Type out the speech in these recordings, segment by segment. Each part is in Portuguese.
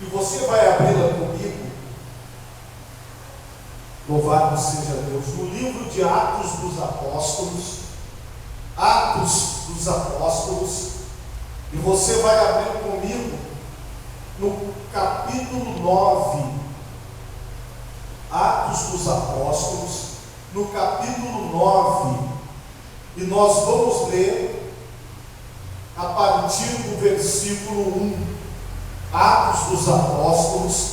E você vai abri-la comigo, louvado seja Deus, no livro de Atos dos Apóstolos, e você vai abrir comigo no capítulo 9, Atos dos Apóstolos, no capítulo 9, e nós vamos ler a partir do versículo 1, Atos dos Apóstolos,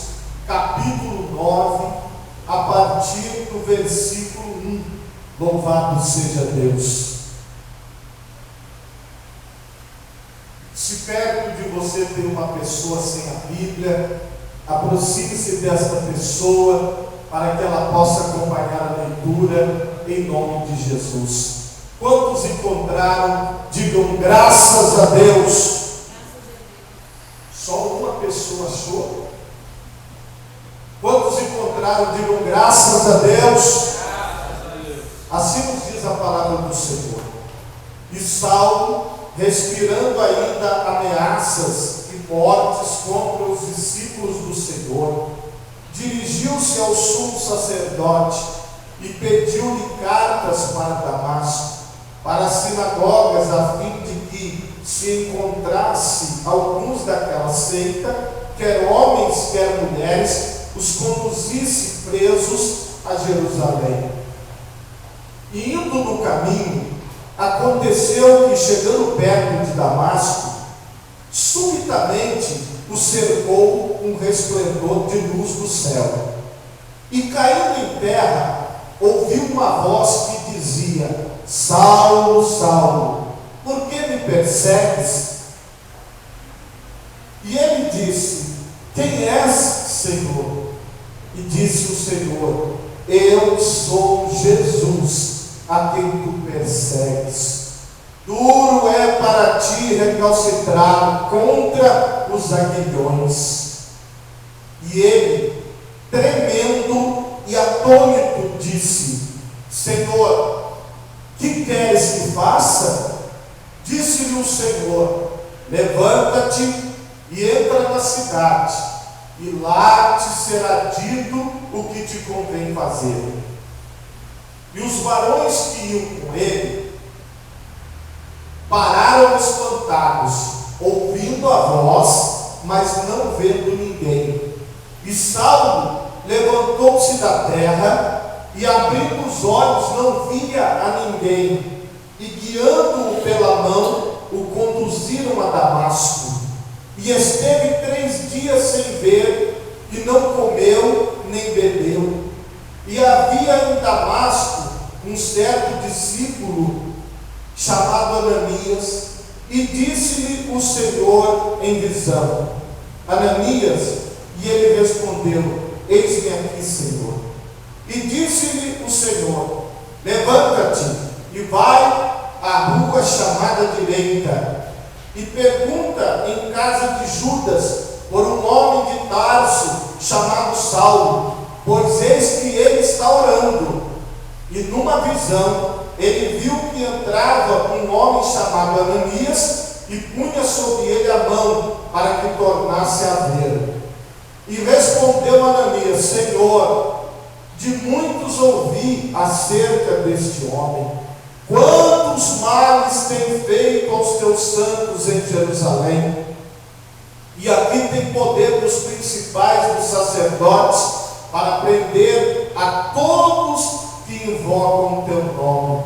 capítulo 9, a partir do versículo 1, louvado seja Deus. Se perto de você tem uma pessoa sem a Bíblia, aproxime-se desta pessoa para que ela possa acompanhar a leitura em nome de Jesus. Quantos encontraram? Digam graças a Deus. Só uma pessoa achou? Quantos encontraram? Digam graças a Deus. Assim nos diz a palavra do Senhor. E Saulo, respirando ainda ameaças e mortes contra os discípulos do Senhor, dirigiu-se ao sumo sacerdote e pediu-lhe cartas para Damasco, para as sinagogas, a fim de que se encontrasse alguns daquela seita, quer homens, quer mulheres, os conduzisse presos a Jerusalém. E indo no caminho, aconteceu que, chegando perto de Damasco, subitamente o cercou um resplendor de luz do céu. E caindo em terra, ouviu uma voz que dizia: Saulo, Saulo, por que me persegues? E ele disse: Quem és, Senhor? E disse o Senhor: Eu sou Jesus, a quem tu persegues. Duro é para ti recalcitrar contra os aguilhões. E ele, tremendo e atônito, disse: Senhor, que queres que faça? Disse-lhe o Senhor: Levanta-te e entra na cidade, e lá te será dito o que te convém fazer. E os varões que iam com ele pararam espantados, ouvindo a voz, mas não vendo ninguém. E Saulo levantou-se da terra e, abrindo os olhos, não via a ninguém. E, guiando-o pela mão, o conduziram a Damasco. E esteve 3 dias sem ver, e não comeu nem bebeu. E havia em Damasco um certo discípulo chamado Ananias, e disse-lhe o Senhor em visão: Ananias. E ele respondeu: Eis-me aqui, Senhor. E disse-lhe o Senhor: Levanta-te e vai à rua chamada direita, e pergunta em casa de Judas por um homem de Tarso chamado Saulo, pois eis que ele está orando. E numa visão ele viu que entrava um homem chamado Ananias e punha sobre ele a mão para que tornasse a ver. E respondeu Ananias: Senhor, de muitos ouvi acerca deste homem, quantos males tem feito aos teus santos em Jerusalém. E aqui tem poder dos principais dos sacerdotes para prender a todos que invocam o teu nome.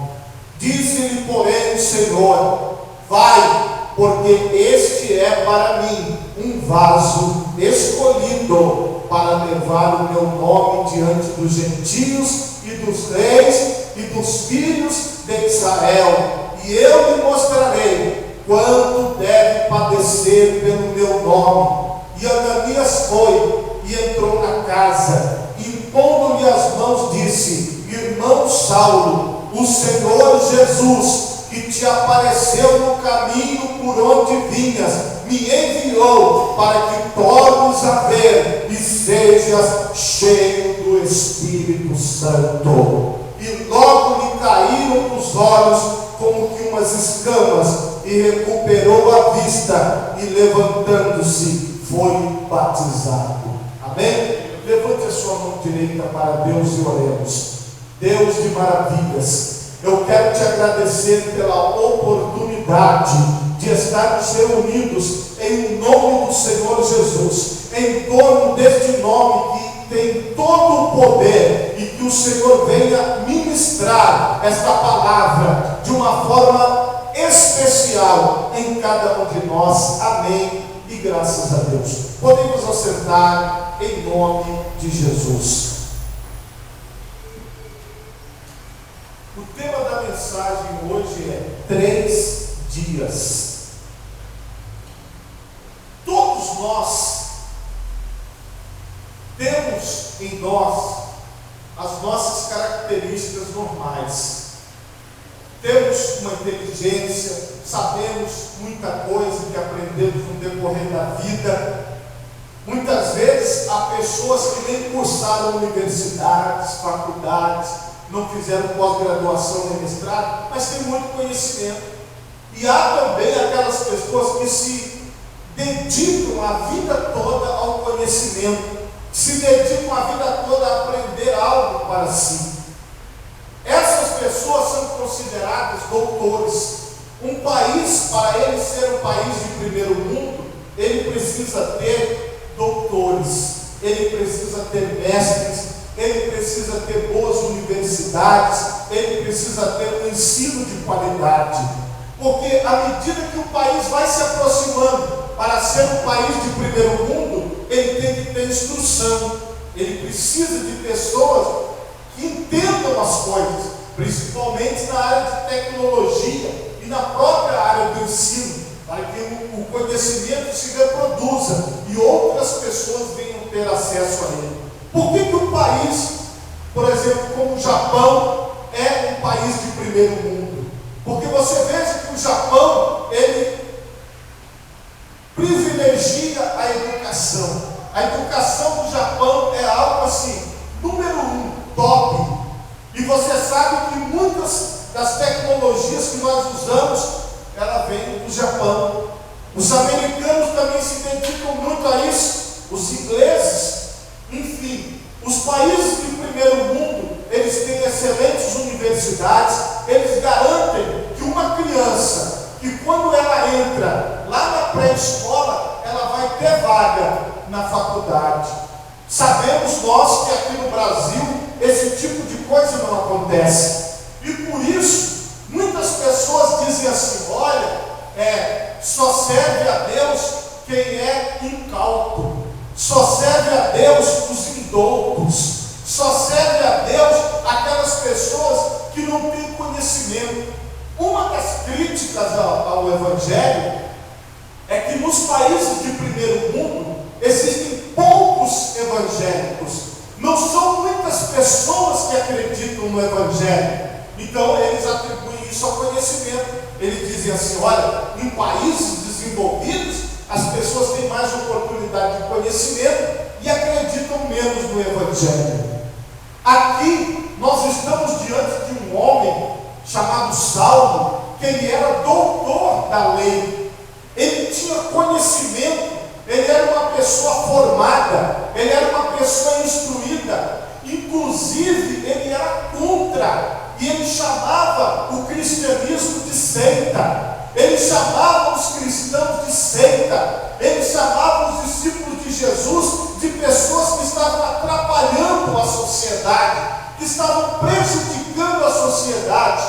Disse-lhe, porém, o Senhor: Vai, porque este é para mim um vaso escolhido para levar o meu nome diante dos gentios e dos reis e dos filhos de Israel. E eu lhe mostrarei quanto deve padecer pelo meu nome. E Ananias foi e entrou na casa, e impondo-lhe as mãos, disse: Irmão Saulo, o Senhor Jesus, que te apareceu no caminho por onde vinhas, me enviou para que tornes a ver e sejas cheio do Espírito Santo. E logo lhe caíram dos olhos como que umas escamas, e recuperou a vista, e levantando-se, foi batizado. Amém? Levante a sua mão direita para Deus e oremos. Deus de maravilhas, eu quero te agradecer pela oportunidade de estarmos reunidos em nome do Senhor Jesus, em torno deste nome que tem todo o poder, e que o Senhor venha ministrar esta palavra de uma forma especial em cada um de nós. Amém e graças a Deus. Podemos assentar em nome de Jesus. O tema da mensagem hoje é 3 dias. Todos nós temos em nós as nossas características normais. Temos uma inteligência, sabemos muita coisa que aprendemos no decorrer da vida. Muitas vezes há pessoas que nem cursaram universidades, faculdades, não fizeram pós-graduação nem mestrado, mas têm muito conhecimento. E há também aquelas pessoas que se dedicam a vida toda ao conhecimento, se dedicam a vida toda a aprender algo para si. Essas pessoas são consideradas doutores. Um país, para ele ser um país de primeiro mundo, ele precisa ter doutores, ele precisa ter mestres, ele precisa ter boas universidades, ele precisa ter um ensino de qualidade. Porque à medida que o país vai se aproximando para ser um país de primeiro mundo, ele tem que ter instrução, ele precisa de pessoas que entendam as coisas, principalmente na área de tecnologia e na própria área do ensino, para que o conhecimento se reproduza e outras pessoas venham ter acesso a ele. Por que um país, por exemplo, como o Japão, é um país de primeiro mundo? Porque você veja que o Japão, ele privilegia a educação. A educação do Japão é algo assim, número 1, top. E você sabe que muitas das tecnologias que nós usamos, ela vem do Japão. Os americanos também se dedicam muito a isso, os ingleses, enfim, os países de primeiro mundo, eles têm excelentes universidades, eles garantem que uma criança, que quando ela entra lá na pré-escola, ela vai ter vaga na faculdade. Sabemos nós que aqui no Brasil, esse tipo de coisa não acontece. E por isso, muitas pessoas dizem assim, olha, só serve a Deus quem é incauto, só serve a Deus os indoutos, só serve a Deus aquelas pessoas que não têm conhecimento. Uma das críticas ao Evangelho é que nos países de primeiro mundo existem poucos evangélicos, não são muitas pessoas que acreditam no Evangelho. Então eles atribuem isso ao conhecimento. Eles dizem assim, olha, em países desenvolvidos as pessoas têm mais oportunidade de conhecimento e acreditam menos no Evangelho. Aqui nós estamos diante de um homem chamado Saulo, que ele era doutor da lei, ele tinha conhecimento, ele era uma pessoa formada, ele era uma pessoa instruída, inclusive ele era contra, e ele chamava o cristianismo de seita, ele chamava os cristãos de seita, ele chamava os discípulos de Jesus de pessoas que estavam atrapalhando a sociedade, que estavam prejudicando a sociedade.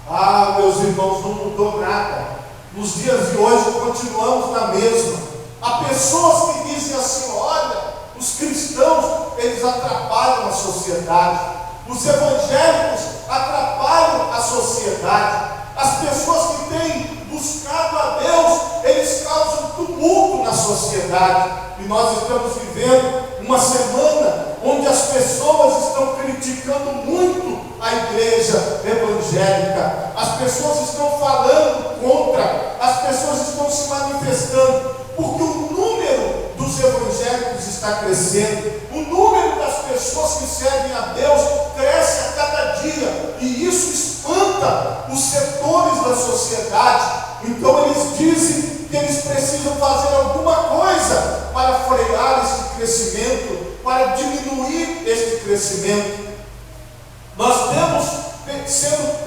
Ah, meus irmãos, não mudou nada. Nos dias de hoje continuamos na mesma. Há pessoas que dizem assim, olha, os cristãos, eles atrapalham a sociedade, os evangélicos atrapalham a sociedade, as pessoas que têm buscado a Deus, eles causam tumulto na sociedade. E nós estamos vivendo uma semana onde as pessoas estão criticando muito a igreja evangélica, as pessoas estão falando contra, as pessoas estão se manifestando, porque o número dos evangélicos está crescendo, o número das pessoas que servem a Deus cresce a cada dia, e isso espanta os setores da sociedade. Então eles dizem que eles precisam fazer alguma coisa para crescimento. Nós estamos sendo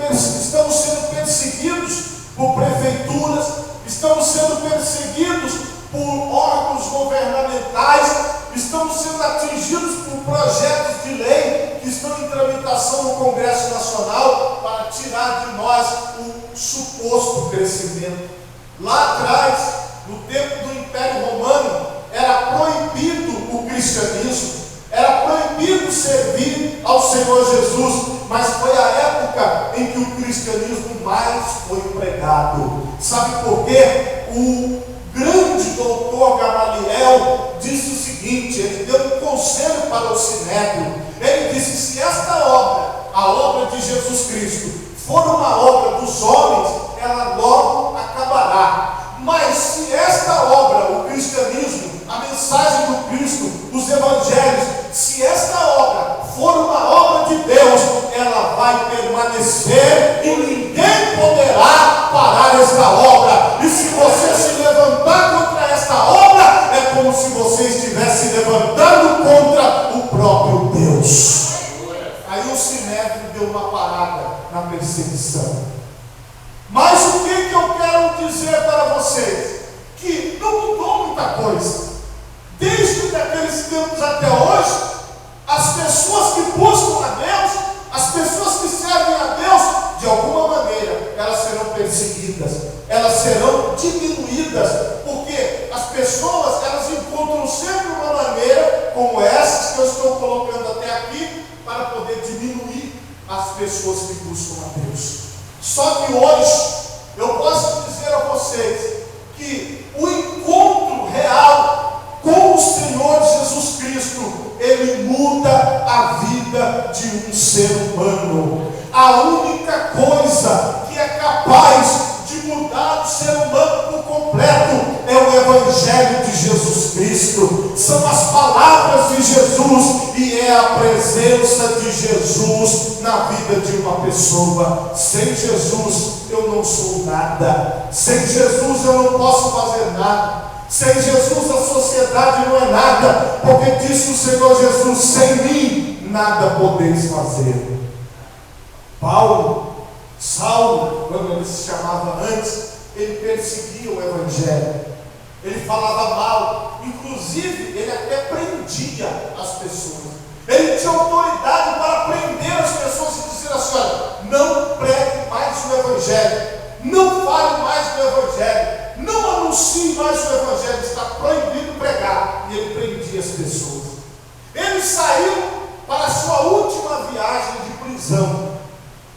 perseguidos por prefeituras, estamos sendo perseguidos por órgãos governamentais, estamos sendo atingidos por projetos de lei que estão em tramitação no Congresso Nacional para tirar de nós o suposto crescimento. Lá atrás, no tempo do Império Romano, era proibido o cristianismo, era proibido servir ao Senhor Jesus, mas foi a época em que o cristianismo mais foi pregado. Sabe por quê? O grande doutor Gamaliel disse o seguinte, ele deu um conselho para o Sinédrio. Ele disse: se esta obra, a obra de Jesus Cristo, for uma obra dos homens, ela logo acabará. Mas se esta obra, o cristianismo, a mensagem do Cristo, os evangelhos, se esta obra for uma obra de Deus, ela vai permanecer e ninguém poderá parar esta obra. E se você se levantar contra esta obra, é como se você estivesse levantando contra o próprio Deus. Aí o Sinédrio deu uma parada na perseguição. Mas o que eu quero dizer para vocês? Que não mudou muita coisa. Desde aqueles tempos até hoje, as pessoas que buscam a Deus, as pessoas que servem a Deus, de alguma maneira, elas serão perseguidas, elas serão diminuídas, porque as pessoas, elas encontram sempre uma maneira, como essas que eu estou colocando até aqui, para poder diminuir as pessoas que buscam a Deus. Só que hoje, eu posso dizer a vocês, que o encontro real com o Senhor Jesus Cristo, ele muda a vida de um ser humano. A única coisa que é capaz de mudar o ser humano por completo é o Evangelho de Jesus Cristo. São as palavras de Jesus e é a presença de Jesus na vida de uma pessoa. Sem Jesus eu não sou nada. Sem Jesus eu não posso fazer nada. Sem Jesus a sociedade não é nada, porque disse o Senhor Jesus: sem mim nada podeis fazer. Saulo, quando ele se chamava antes, ele perseguia o Evangelho, ele falava mal, inclusive ele até prendia as pessoas. Ele tinha autoridade para prender as pessoas e dizer assim: olha, não pregue mais o Evangelho, não fale mais do Evangelho, não anuncie mais o Evangelho, está proibido pregar. E ele prendia as pessoas. Ele saiu para a sua última viagem de prisão,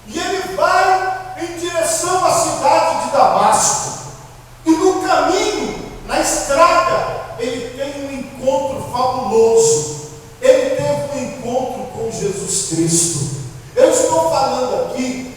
e ele vai em direção à cidade de Damasco, e no caminho, na estrada, ele tem um encontro fabuloso. Ele teve um encontro com Jesus Cristo. Eu estou falando aqui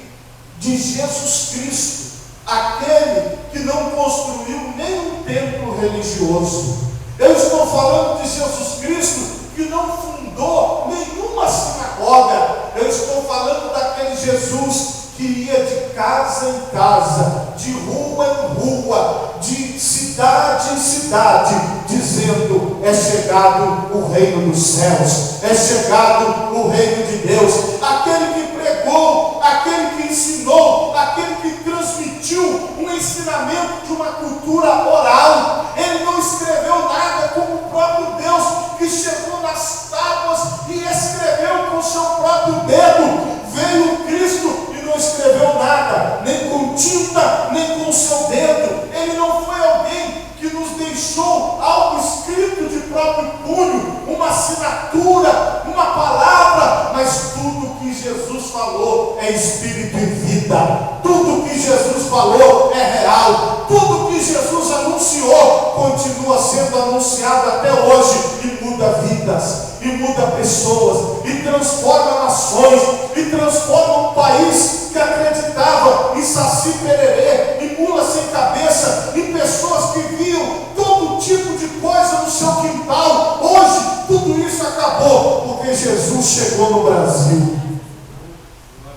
de Jesus Cristo, aquele que não construiu nenhum templo religioso. Eu estou falando de Jesus Cristo que não fundou nenhuma sinagoga. Eu estou falando daquele Jesus que ia de casa em casa, de rua em rua, de cidade em cidade, dizendo: é chegado o reino dos céus, é chegado o reino de Deus. Aquele que pregou, aquele que ensinou, aquele que transmitiu um ensinamento de uma cultura oral. Ele não escreveu nada, como o próprio Deus, que chegou nas tábuas e escreveu com seu próprio dedo. Veio Cristo e não escreveu nada, nem com tinta, nem com seu dedo. Ele não foi alguém que nos deixou algo escrito de próprio punho, uma assinatura, uma palavra, mas tudo que Jesus falou é espírito e vida. Tudo que Jesus falou é real. Tudo que Jesus anunciou continua sendo anunciado até hoje e muda vidas, e muda pessoas, e transforma nações, e transforma um país que acreditava em saci pererê, em mula sem cabeça, em pessoas que viam todo tipo de coisa no seu quintal. Hoje tudo isso acabou, porque Jesus chegou no Brasil,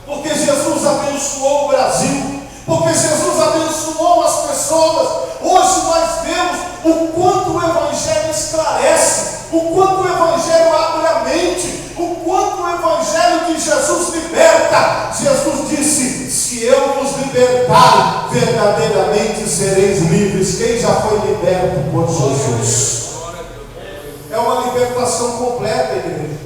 porque Jesus abençoou o Brasil, porque Jesus abençoou as pessoas. Hoje nós vemos o quanto o Evangelho esclarece, o quanto o Evangelho abre a mente, o quanto o liberta. Jesus disse: se eu vos libertar, verdadeiramente sereis livres. Quem já foi liberto por Jesus? É uma libertação completa, igreja.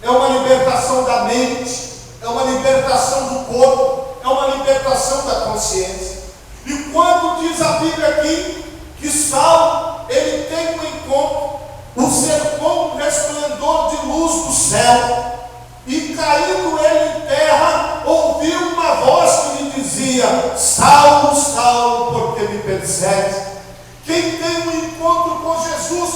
É uma libertação da mente, é uma libertação do corpo, é uma libertação da consciência. E quando diz a Bíblia aqui que Saulo, ele tem um encontro, o cercou um resplendor de luz do céu, e caindo ele em terra, ouviu uma voz que lhe dizia: Saulo, Saulo, por que me persegues? Quem tem um encontro com Jesus,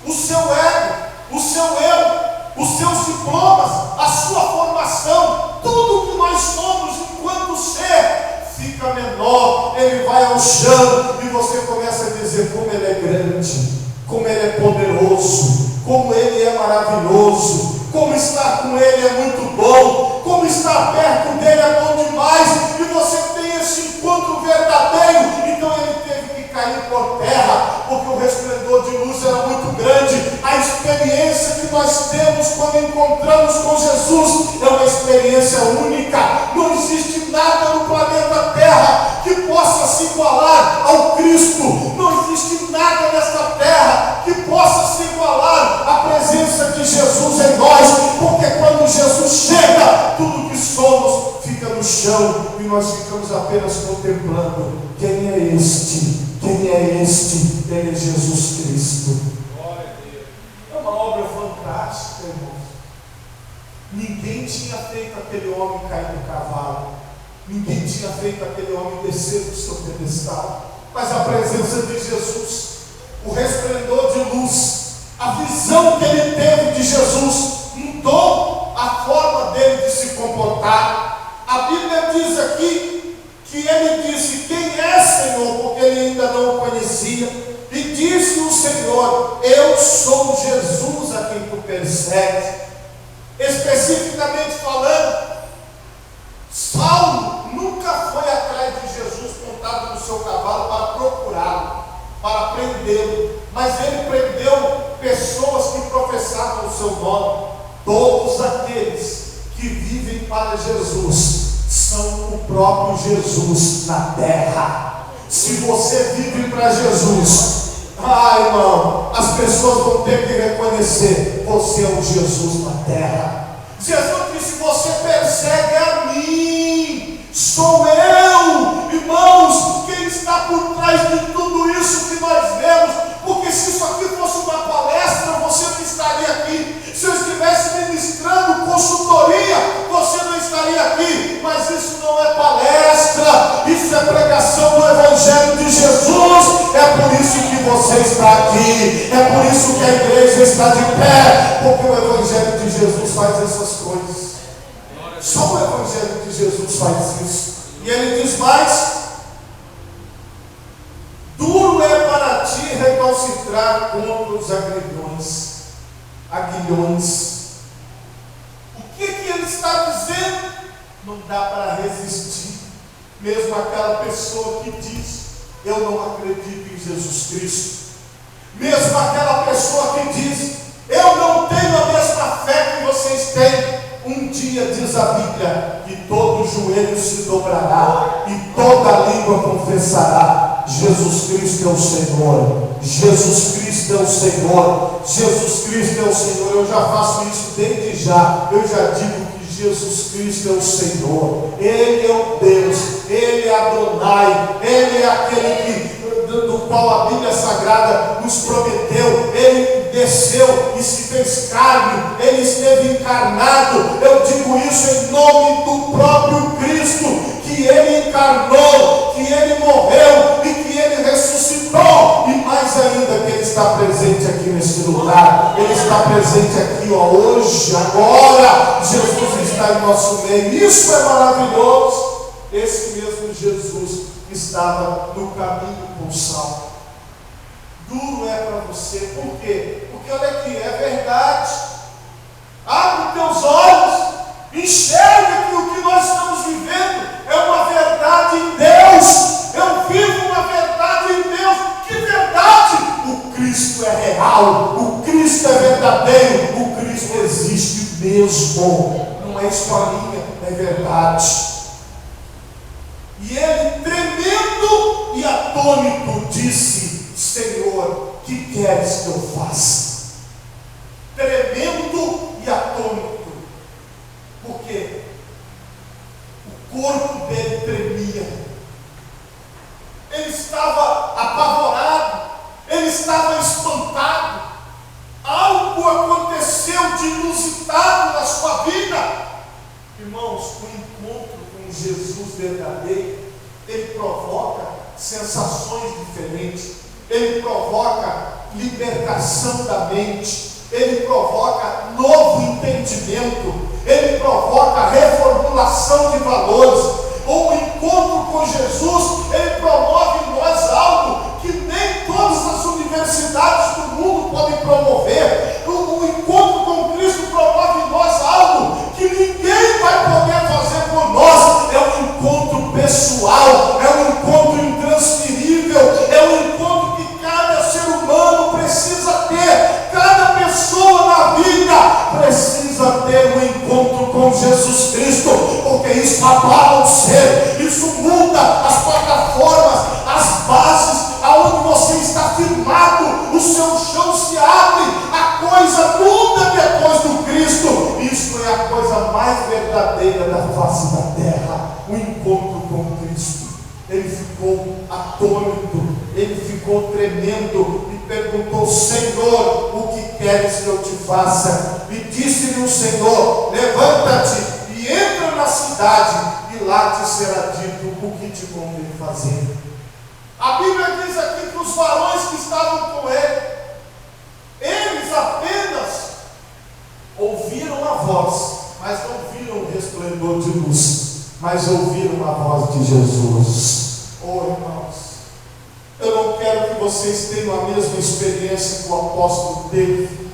o seu ego, o seu eu, os seus diplomas, a sua formação, tudo que nós somos enquanto ser, fica menor. Ele vai ao chão e você começa a dizer como ele é grande, como ele é poderoso, como ele é maravilhoso, como estar com ele é muito bom, como estar perto dele é bom demais. E você tem esse encontro verdadeiro. Então ele teve que cair por terra, porque o resplendor de luz era muito grande. A experiência que nós temos quando encontramos com Jesus é uma experiência única. Não existe nada no planeta Terra que possa se igualar ao Cristo. Não existe nada nesta terra que possa se igualar à presença de Jesus em nós, porque quando Jesus chega, tudo que somos fica no chão e nós ficamos apenas contemplando. Quem é este? Quem é este? Ele é Jesus Cristo. É uma obra fantástica, irmãos. Ninguém tinha feito aquele homem cair do cavalo, ninguém tinha feito aquele homem descer do seu pedestal, mas a presença de Jesus, o resplendor de luz, a visão que ele teve de Jesus, mudou a forma dele de se comportar. A Bíblia diz aqui que ele disse: quem é, Senhor? Porque ele ainda não o conhecia. E disse o Senhor: eu sou Jesus a quem tu persegues. Especificamente falando, Saulo nunca foi atrás de Jesus montado no seu cavalo para procurá-lo, para prendê-lo, mas ele prendeu pessoas que professavam o seu nome. Todos aqueles que vivem para Jesus são o próprio Jesus na terra. Se você vive para Jesus, irmão, as pessoas vão ter que reconhecer: você é o Jesus na terra. Jesus disse: você persegue a mim, sou eu. Irmãos, quem está por trás de tudo isso que nós vemos? Porque se isso aqui fosse uma palestra, você não estaria aqui. Se eu estivesse ministrando consultoria, você não estaria aqui. Mas isso não é palestra, isso é pregação do Evangelho de Jesus. É por isso que você está aqui, é por isso que a igreja está de pé, porque o Evangelho de Jesus faz essas coisas. Só o Evangelho de Jesus faz isso. E ele diz mais: duro é para ti recalcitrar contra os aguilhões. O que ele está dizendo? Não dá para resistir. Mesmo aquela pessoa que diz: eu não acredito em Jesus Cristo. Mesmo aquela pessoa que diz: eu não tenho a mesma fé que vocês têm. Um dia diz a Bíblia que todo joelho se dobrará e toda língua confessará: Jesus Cristo é o Senhor, Jesus Cristo é o Senhor, Jesus Cristo é o Senhor. Eu já faço isso desde já. Eu já digo que Jesus Cristo é o Senhor. Ele é o Deus, Ele é Adonai, Ele é aquele do qual a Bíblia Sagrada nos prometeu. Ele desceu e se fez carne, Ele esteve encarnado. Eu digo isso em nome do próprio Cristo, que Ele encarnou, que Ele morreu e que Ele ressuscitou. E mais ainda, que Ele está presente aqui neste lugar. Ele está presente aqui, hoje, agora. Jesus está em nosso meio. Isso é maravilhoso. Esse mesmo Jesus estava no caminho com Saulo. Duro é para você. Por quê? Porque olha aqui, é verdade. Abre teus olhos, enxerga que o que nós estamos vivendo é uma verdade em Deus. Eu vivo uma verdade em Deus. Que verdade? O Cristo é real, o Cristo é verdadeiro, o Cristo existe mesmo. não é historinha, é verdade. E ele, tremendo e atônito, disse: Senhor, que queres que eu faça? Tremendo e atônito. Por quê? O corpo dele tremia. Ele estava apavorado. Ele estava espantado. Algo aconteceu de inusitado na sua vida. Irmãos, o encontro com Jesus verdadeiro, ele provoca sensações diferentes. Ele provoca libertação da mente. Ele provoca novo entendimento. Ele provoca reformulação de valores. O encontro com Jesus, ele promove em nós algo que nem todas as universidades do mundo podem promover. O encontro com Cristo promove em nós algo que ninguém vai poder fazer por nós. É um encontro pessoal, é um encontro intransferível, é um encontro que cada ser humano precisa ter. Cada pessoa na vida precisa ter um encontro com Jesus Cristo, porque isso abala o ser, isso muda as plataformas, as bases, aonde você está firmado, o seu chão se abre, a coisa muda depois do Cristo. Isso é a coisa mais verdadeira da face da terra, o encontro com Cristo. Ele ficou atônito, ele ficou tremendo e perguntou: Senhor, o que queres que eu te faça? E disse-lhe o Senhor: levanta-te e entra na cidade, e lá te será dito o que te convém fazer. A Bíblia diz aqui que os varões que estavam com ele, eles apenas ouviram a voz, mas não viram o resplendor de luz, mas ouviram a voz de Jesus. Oh, irmãos, eu não quero que vocês tenham a mesma experiência que o apóstolo teve.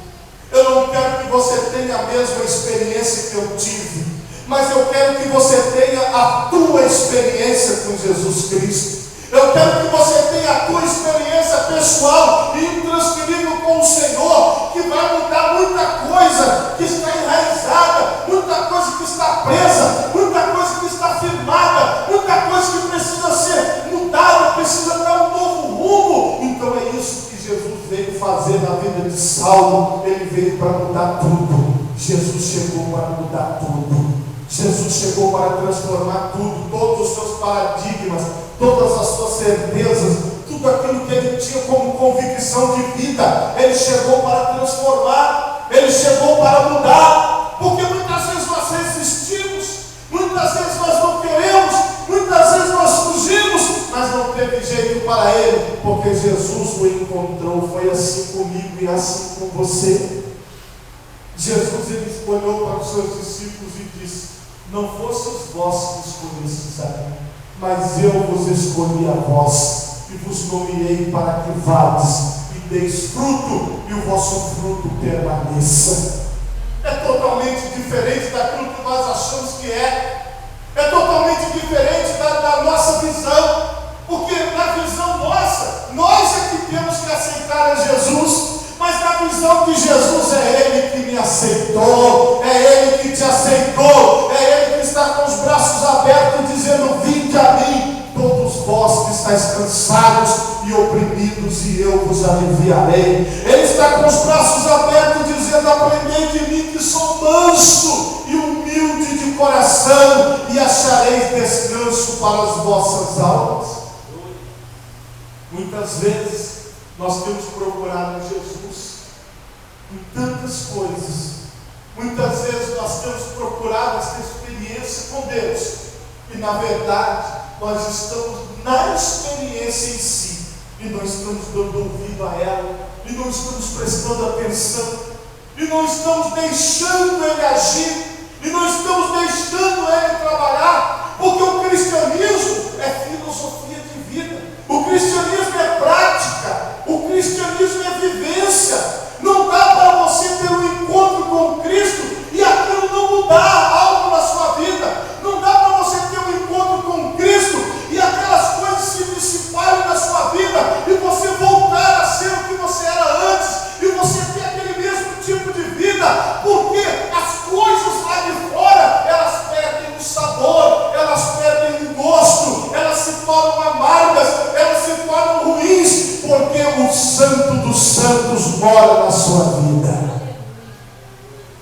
Eu não quero que você tenha a mesma experiência que eu tive, mas eu quero que você tenha a tua experiência com Jesus Cristo. Eu quero que você tenha a tua experiência pessoal e intransferível com o Senhor, que vai mudar muita coisa que está enraizada, muita coisa que está presa, muita coisa que está firmada, muita coisa que precisa ser mudada, precisa dar um novo rumo. Então é isso que Jesus veio fazer na vida de Saulo. Ele veio para mudar tudo. Jesus chegou para mudar tudo. Jesus chegou para transformar tudo, todos os seus paradigmas, todas as suas certezas, tudo aquilo que ele tinha como convicção de vida. Ele chegou para transformar, ele chegou para mudar, porque muitas vezes nós resistimos, muitas vezes nós não queremos, muitas vezes nós fugimos, mas não teve jeito para ele, porque Jesus o encontrou. Foi assim comigo e assim com você. Jesus, ele olhou para os seus discípulos e disse: não fosseis vós que escolhestes a mim, mas eu vos escolhi a vós, e vos nomeei para que vades e deis fruto, e o vosso fruto permaneça. É totalmente diferente daquilo que nós achamos que é totalmente diferente da nossa visão, porque na visão nossa, nós é que temos que aceitar a Jesus, mas na visão de Jesus é Ele que me aceitou, é Ele que te aceitou, é Ele que está com os braços abertos dizendo: vinde a mim, todos vós que estáis cansados e oprimidos, e eu vos aliviarei. Ele está com os braços abertos dizendo: aprendei de mim que sou manso e humilde de coração, e achareis descanso para as vossas almas. Muitas vezes nós temos procurado Jesus em tantas coisas. Muitas vezes nós temos procurado essa experiência com Deus, e na verdade nós estamos na experiência em si, e não estamos dando ouvido a ela, e não estamos prestando atenção, e não estamos deixando Ele agir, e não estamos deixando Ele trabalhar, porque o cristianismo é filosofia de vida, o cristianismo é prática, o cristianismo é vivência. Não dá para você ter um encontro com Cristo e aquilo não mudar algo na sua vida. Não dá para você ter um encontro com Cristo e aquelas coisas se dissiparem na sua vida e você voltar a ser o que você era antes, e você ter aquele mesmo tipo de vida, porque as coisas lá de fora agora na sua vida.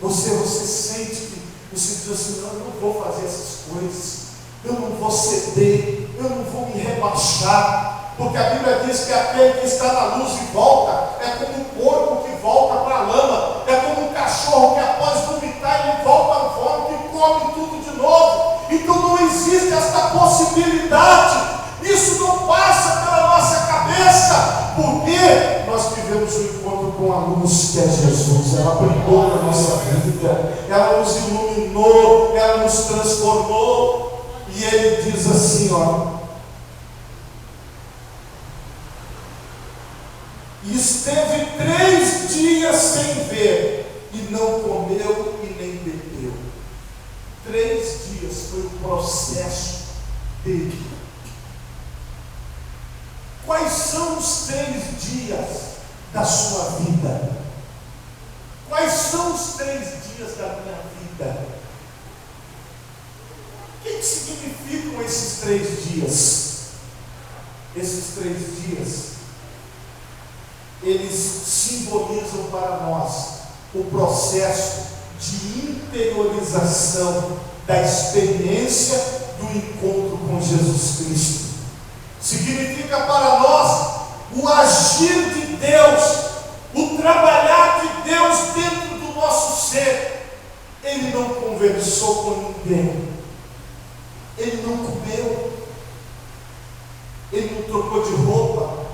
Você sente que você diz assim: não, eu não vou fazer essas coisas, eu não vou ceder, eu não vou me rebaixar, porque a Bíblia diz que aquele que está na luz e volta é como um porco que volta para a lama, é como um cachorro que após vomitar ele volta ao vômito e come tudo de novo. Então não existe esta possibilidade, isso não passa pela nossa cabeça, porque nós tivemos um encontro com a luz que é Jesus. Ela brilhou na nossa vida, ela nos iluminou, ela nos transformou. E ele diz assim, ó: e esteve 3 dias sem ver, e não comeu e nem bebeu. 3 dias foi o processo dele. Quais são os 3 dias da sua vida? Quais são os 3 dias da minha vida? O que significam esses 3 dias? Esses 3 dias, eles simbolizam para nós o processo de interiorização da experiência do encontro com Jesus Cristo. Significa para nós o agir de Deus, o trabalhar de Deus dentro do nosso ser. Ele não conversou com ninguém, ele não comeu, ele não trocou de roupa,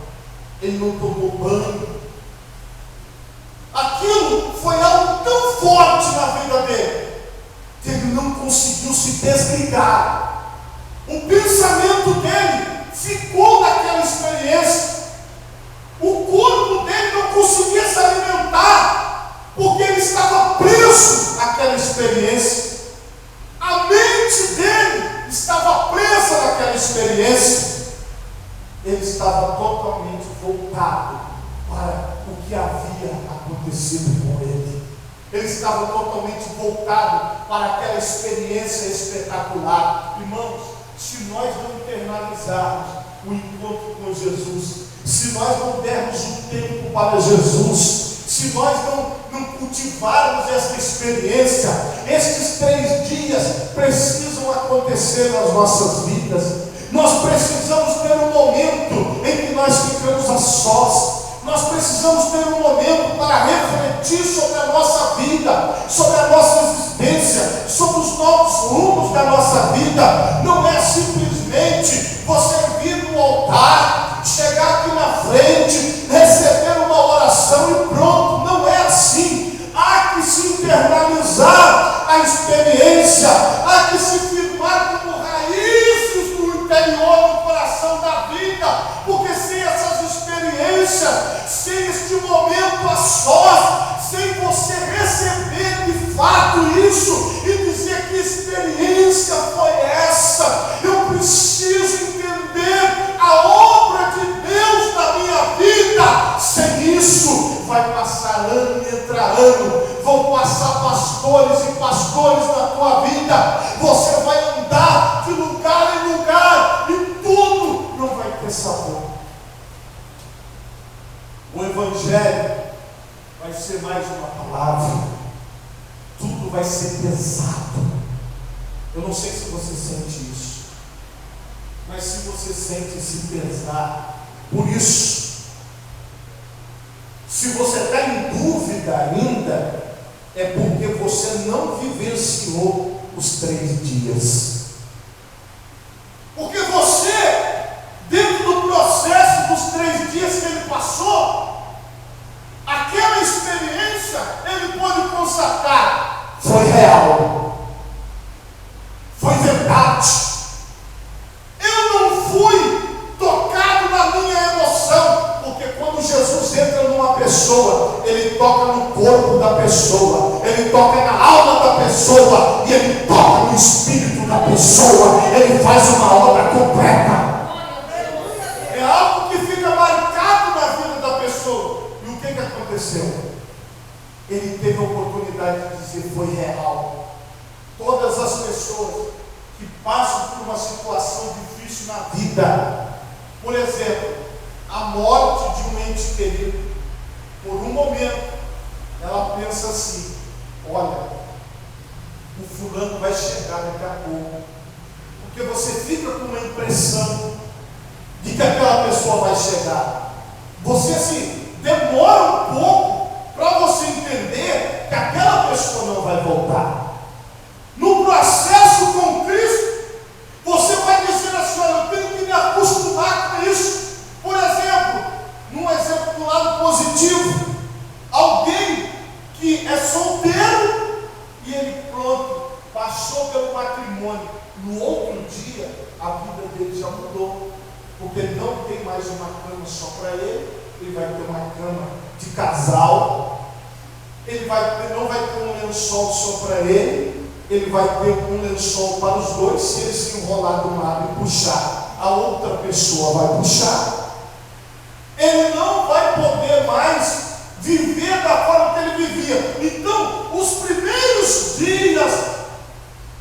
ele não tomou banho. Aquilo foi algo tão forte na vida dele que ele não conseguiu se desligar. O pensamento dele ficou naquela experiência. O corpo dele não conseguia se alimentar, porque ele estava preso àquela experiência. A mente dele estava presa naquela experiência. Ele estava totalmente voltado para o que havia acontecido com ele. Ele estava totalmente voltado para aquela experiência espetacular. Irmãos, se nós não internalizarmos o encontro com Jesus, se nós não dermos um tempo para Jesus, se nós não cultivarmos esta experiência, estes 3 dias precisam acontecer nas nossas vidas. Nós precisamos ter um momento em que nós ficamos a sós. Nós precisamos ter um momento para refletir sobre a nossa vida, sobre a nossa existência, sobre os novos rumos da nossa vida. Não é simplesmente você vir no altar, chegar aqui na frente, receber uma oração e pronto. Não é assim. Há que se internalizar a experiência, há que se firmar como raízes no interior do coração da vida, porque sem essas experiências, sem este momento a sós, sem você receber de fato isso e dizer: que experiência foi essa? Eu preciso entender a obra de Deus na minha vida. Sem isso, vai passar ano e entra ano, vão passar pastores e pastores na tua vida, você vai andar de lugar em lugar e tudo não vai ter sabor. O Evangelho vai ser mais uma palavra, tudo vai ser pesado. Eu não sei se você sente isso, mas se você sente esse pesar, por isso, se você está em dúvida ainda, é porque você não vivenciou os 3 dias. Porque você, dentro do processo dos 3 dias que ele passou, aquela experiência, ele pode constatar: foi real, foi verdade. Eu não fui tocado na minha emoção, porque quando Jesus entra numa pessoa, ele toca no corpo da pessoa, ele toca na alma da pessoa, e ele toca no espírito da pessoa, ele faz uma obra completa. É algo que fica marcado na vida da pessoa. E o que aconteceu? Ele teve a oportunidade de dizer: foi real. Todas as pessoas que passam por uma situação difícil na vida, por exemplo, a morte de um ente querido, por um no momento, ela pensa assim: olha, o fulano vai chegar daqui a pouco. Porque você fica com uma impressão de que aquela pessoa vai chegar. Você assim, demora um pouco para você entender que aquela pessoa não vai voltar. No processo com Cristo, você vai dizer assim: olha, eu tenho que me acostumar com isso. Por exemplo, num exemplo do lado positivo, alguém que é solteiro e ele pronto, passou pelo matrimônio, no outro dia a vida dele já mudou, porque ele não tem mais uma cama só para ele vai ter uma cama de casal, ele não vai ter um lençol só para ele vai ter um lençol para os dois. Se ele se enrolar do lado e puxar, a outra pessoa vai puxar. Ele não vai poder mais viver da forma que ele vivia. Então, os primeiros dias,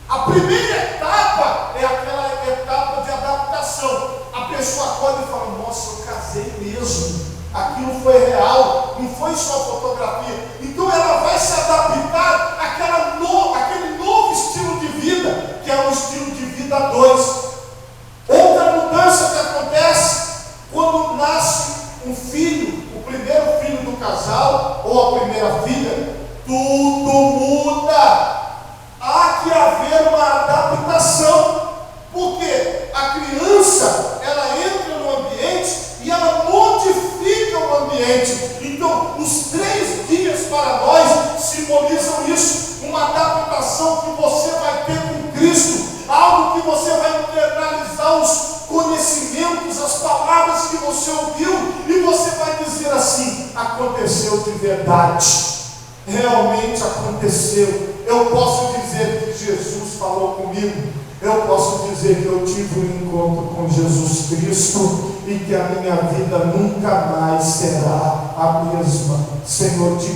a primeira etapa é aquela etapa de adaptação. A pessoa acorda e fala: nossa, eu casei mesmo, aquilo foi real, não foi só fotografia. Então ela vai se adaptar àquele novo estilo de vida, que é o estilo de vida 2. Outra mudança que acontece quando nasce um filho, o primeiro filho do casal, ou a primeira filha, tudo muda. Há que haver uma adaptação, porque a criança, ela entra no ambiente e ela modifica o ambiente. Então, os 3 dias para nós simbolizam isso, uma adaptação que você vai ter com Cristo, algo que você vai internalizar os conhecimentos, as palavras que você ouviu, e você vai dizer assim: aconteceu de verdade, realmente aconteceu. Eu posso dizer que Jesus falou comigo, eu posso dizer que eu tive um encontro com Jesus Cristo e que a minha vida nunca mais será a mesma. Senhor, te